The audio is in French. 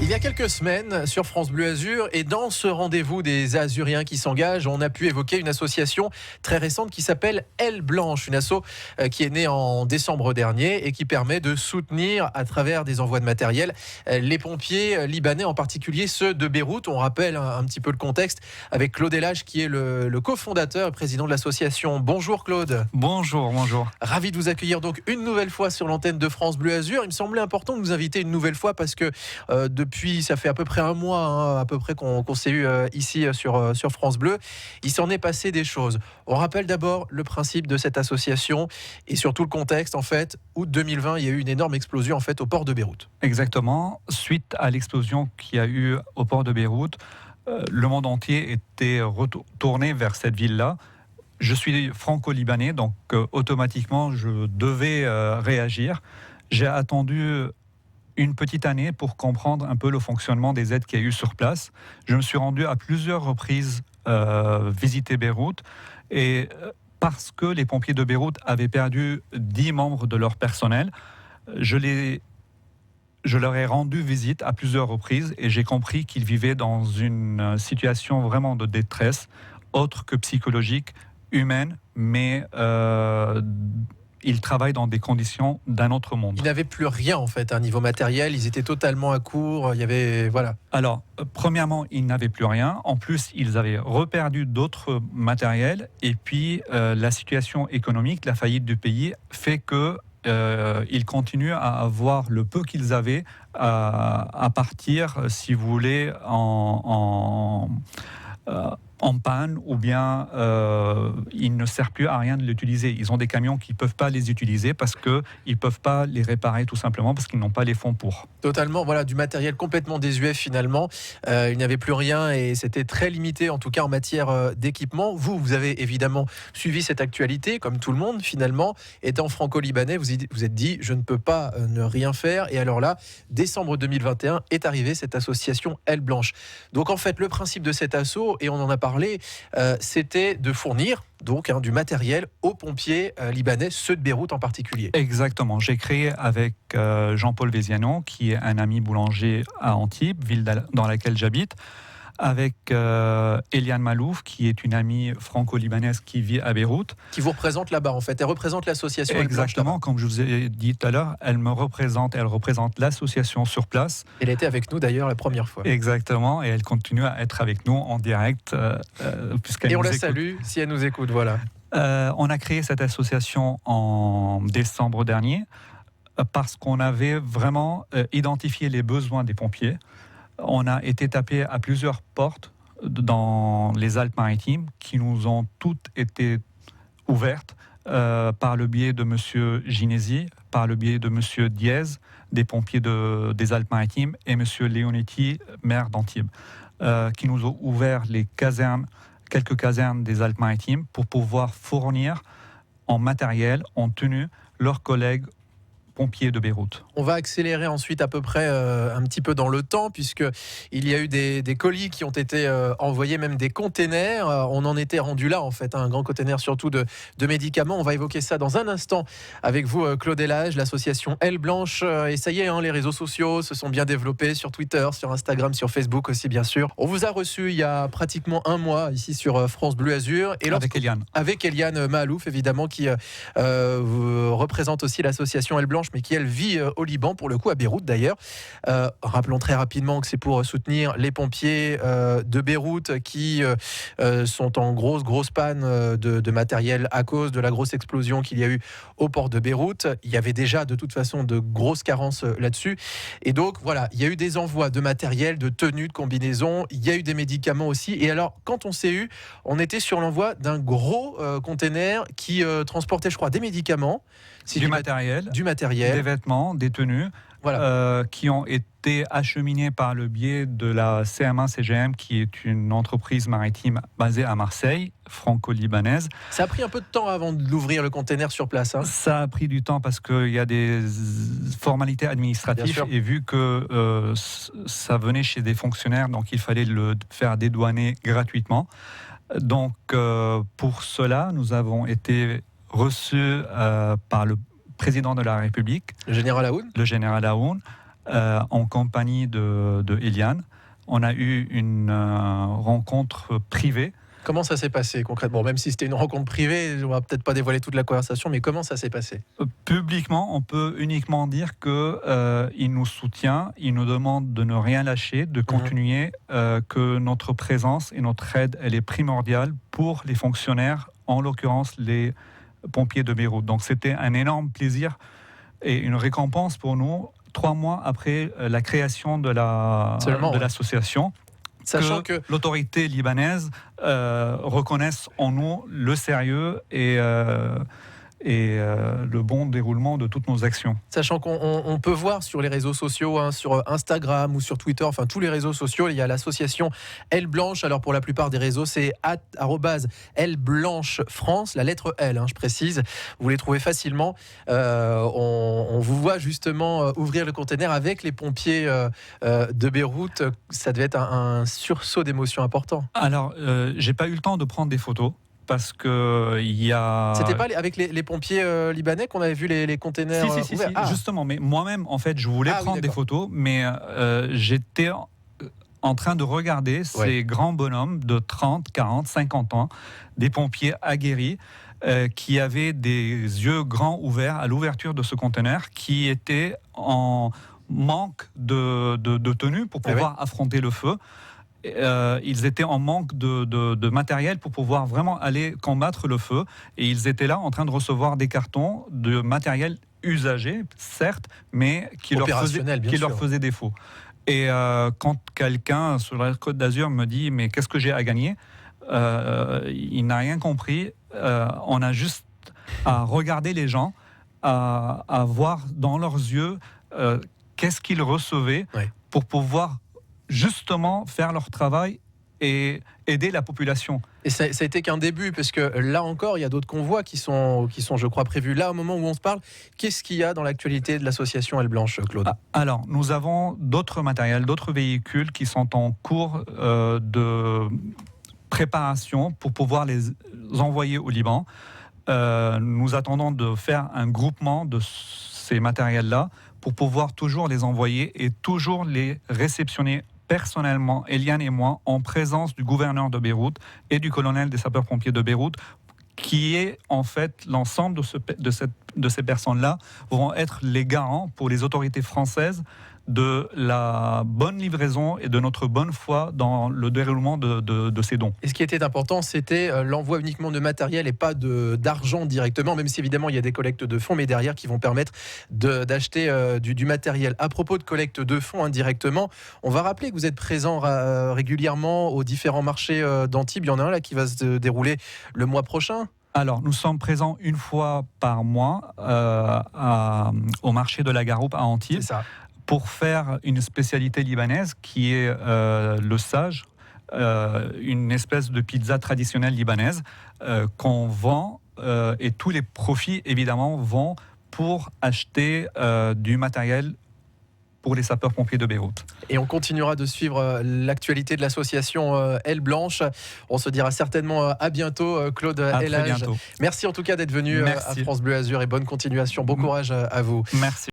Il y a quelques semaines sur France Bleu Azur, et dans ce rendez-vous des Azuriens qui s'engagent, on a pu évoquer une association très récente qui s'appelle Aile Blanche, une asso qui est née en décembre dernier et qui permet de soutenir à travers des envois de matériel les pompiers libanais, en particulier ceux de Beyrouth. On rappelle un petit peu le contexte avec Claude Elage qui est le cofondateur et président de l'association. Bonjour Claude. Bonjour. Ravi de vous accueillir donc une nouvelle fois sur l'antenne de France Bleu Azur. Il me semblait important de vous inviter une nouvelle fois parce que depuis, ça fait à peu près un mois à peu près qu'on s'est eu ici sur France Bleu. Il s'en est passé des choses. On rappelle d'abord le principe de cette association et surtout le contexte. En fait, août 2020, il y a eu une énorme explosion en fait au port de Beyrouth. Exactement. Suite à l'explosion qu'il y a eu au port de Beyrouth, le monde entier était retourné vers cette ville-là. Je suis franco-libanais, donc automatiquement, je devais réagir. J'ai attendu une petite année pour comprendre un peu le fonctionnement des aides qu'il y a eu sur place. Je me suis rendu à plusieurs reprises visiter Beyrouth, et parce que les pompiers de Beyrouth avaient perdu 10 membres de leur personnel, je leur ai rendu visite à plusieurs reprises et j'ai compris qu'ils vivaient dans une situation vraiment de détresse, autre que psychologique, humaine, mais ils travaillent dans des conditions d'un autre monde. Ils n'avaient plus rien en fait, à un niveau matériel. Ils étaient totalement à court. Il y avait Alors, premièrement, ils n'avaient plus rien. En plus, ils avaient reperdu d'autres matériels. Et puis, la situation économique, la faillite du pays, fait que ils continuent à avoir le peu qu'ils avaient à partir, si vous voulez, en panne, ou bien il ne sert plus à rien de l'utiliser. Ils ont des camions qui ne peuvent pas les utiliser parce qu'ils ne peuvent pas les réparer, tout simplement parce qu'ils n'ont pas les fonds pour. Totalement, voilà, du matériel complètement désuet finalement. Il n'y avait plus rien et c'était très limité, en tout cas en matière d'équipement. Vous avez évidemment suivi cette actualité, comme tout le monde finalement. Étant franco-libanais, vous êtes dit, je ne peux pas ne rien faire. Et alors là, décembre 2021, est arrivée cette association Aile Blanche. Donc en fait, le principe de cet asso, et on en a parlé, c'était de fournir donc du matériel aux pompiers libanais, ceux de Beyrouth en particulier. Exactement. J'ai créé avec Jean-Paul Véziano, qui est un ami boulanger à Antibes, ville dans laquelle j'habite, avec Eliane Malouf, qui est une amie franco-libanaise qui vit à Beyrouth. Qui vous représente là-bas, en fait. Elle représente l'association. Exactement, comme je vous ai dit tout à l'heure, elle représente l'association sur place. Elle était avec nous d'ailleurs la première fois. Exactement, et elle continue à être avec nous en direct. Puisqu'elle et on nous la écoute. salue si elle nous écoute, voilà. On a créé cette association en décembre dernier parce qu'on avait vraiment identifié les besoins des pompiers. On a été tapé à plusieurs portes dans les Alpes-Maritimes qui nous ont toutes été ouvertes par le biais de M. Ginesi, par le biais de M. Diez, des pompiers des Alpes-Maritimes, et M. Leonetti, maire d'Antibes, qui nous ont ouvert quelques casernes des Alpes-Maritimes pour pouvoir fournir en matériel, en tenue, leurs collègues pompiers de Beyrouth. On va accélérer ensuite à peu près un petit peu dans le temps, puisqu'il y a eu des colis qui ont été envoyés, même des containers. On en était rendu là, en fait, un grand container surtout de médicaments. On va évoquer ça dans un instant avec vous, Claude Elage, l'association Aile Blanche. Et ça y est, les réseaux sociaux se sont bien développés sur Twitter, sur Instagram, sur Facebook aussi, bien sûr. On vous a reçu il y a pratiquement un mois ici sur France Bleu Azur. Et avec Eliane Malouf, évidemment, qui représente aussi l'association Aile Blanche, mais qui elle vit au Liban, pour le coup à Beyrouth d'ailleurs. Rappelons très rapidement que c'est pour soutenir les pompiers de Beyrouth qui sont en grosse panne de matériel à cause de la grosse explosion qu'il y a eu au port de Beyrouth. Il y avait déjà de toute façon de grosses carences là-dessus, et donc voilà, il y a eu des envois de matériel, de tenues, de combinaisons, il y a eu des médicaments aussi. Et alors quand on s'est eu, on était sur l'envoi d'un gros container qui transportait, je crois, des médicaments, du matériel, des vêtements, des tenues, qui ont été acheminés par le biais de la CMA-CGM, qui est une entreprise maritime basée à Marseille, franco-libanaise. Ça a pris un peu de temps avant d'ouvrir le container sur place. Ça a pris du temps parce qu'il y a des formalités administratives, et vu que ça venait chez des fonctionnaires, donc il fallait le faire dédouaner gratuitement. Donc pour cela, nous avons été reçu par le président de la République, le général Aoun, en compagnie de Eliane. On a eu une rencontre privée. Comment ça s'est passé concrètement? Même si c'était une rencontre privée, on va peut-être pas dévoiler toute la conversation, mais comment ça s'est passé? Publiquement, on peut uniquement dire qu'il nous soutient, il nous demande de ne rien lâcher, de continuer, que notre présence et notre aide, elle est primordiale pour les fonctionnaires, en l'occurrence les pompiers de Beyrouth. Donc c'était un énorme plaisir et une récompense pour nous, 3 mois après la création de l'association. Sachant que l'autorité libanaise reconnaisse en nous le sérieux et le bon déroulement de toutes nos actions. Sachant qu'on peut voir sur les réseaux sociaux, sur Instagram ou sur Twitter, enfin tous les réseaux sociaux, il y a l'association Aile Blanche. Alors pour la plupart des réseaux, c'est @Aile Blanche France, la lettre L, je précise. Vous les trouvez facilement. On vous voit justement ouvrir le container avec les pompiers de Beyrouth. Ça devait être un sursaut d'émotion important. Alors, j'ai pas eu le temps de prendre des photos. Parce que il y a. C'était pas avec les pompiers libanais qu'on avait vu les containers ouverts. Si, justement. Mais moi-même, en fait, je voulais prendre des photos, mais j'étais en train de regarder ces grands bonhommes de 30, 40, 50 ans, des pompiers aguerris, qui avaient des yeux grands ouverts à l'ouverture de ce conteneur, qui étaient en manque de tenue pour pouvoir affronter le feu. Ils étaient en manque de matériel pour pouvoir vraiment aller combattre le feu. Et ils étaient là en train de recevoir des cartons de matériel usagé, certes, mais qui leur faisait défaut. Et quand quelqu'un sur la Côte d'Azur me dit « mais qu'est-ce que j'ai à gagner ?» Il n'a rien compris. On a juste à regarder les gens, à voir dans leurs yeux qu'est-ce qu'ils recevaient pour pouvoir justement faire leur travail et aider la population. Et ça a été qu'un début, parce que là encore, il y a d'autres convois qui sont, je crois, prévus. Là, au moment où on se parle, qu'est-ce qu'il y a dans l'actualité de l'association Aile Blanche, Claude ? Alors, nous avons d'autres matériels, d'autres véhicules qui sont en cours de préparation pour pouvoir les envoyer au Liban. Nous attendons de faire un groupement de ces matériels-là pour pouvoir toujours les envoyer et toujours les réceptionner personnellement, Eliane et moi, en présence du gouverneur de Beyrouth et du colonel des sapeurs-pompiers de Beyrouth, qui est en fait l'ensemble de ces personnes-là vont être les garants pour les autorités françaises de la bonne livraison et de notre bonne foi dans le déroulement de ces dons. Et ce qui était important, c'était l'envoi uniquement de matériel et pas d'argent directement, même si évidemment il y a des collectes de fonds, mais derrière qui vont permettre d'acheter du matériel. À propos de collecte de fonds indirectement, on va rappeler que vous êtes présent régulièrement aux différents marchés d'Antibes. Il y en a un là qui va se dérouler le mois prochain. Alors, nous sommes présents une fois par mois au marché de la Garoupe à Antibes. C'est ça. Pour faire une spécialité libanaise qui est le sage, une espèce de pizza traditionnelle libanaise qu'on vend et tous les profits évidemment vont pour acheter du matériel pour les sapeurs-pompiers de Beyrouth. Et on continuera de suivre l'actualité de l'association Aile Blanche. On se dira certainement à bientôt, Claude Elhage. Très bientôt. Merci en tout cas d'être venu à France Bleu Azur et bonne continuation. Bon courage à vous. Merci.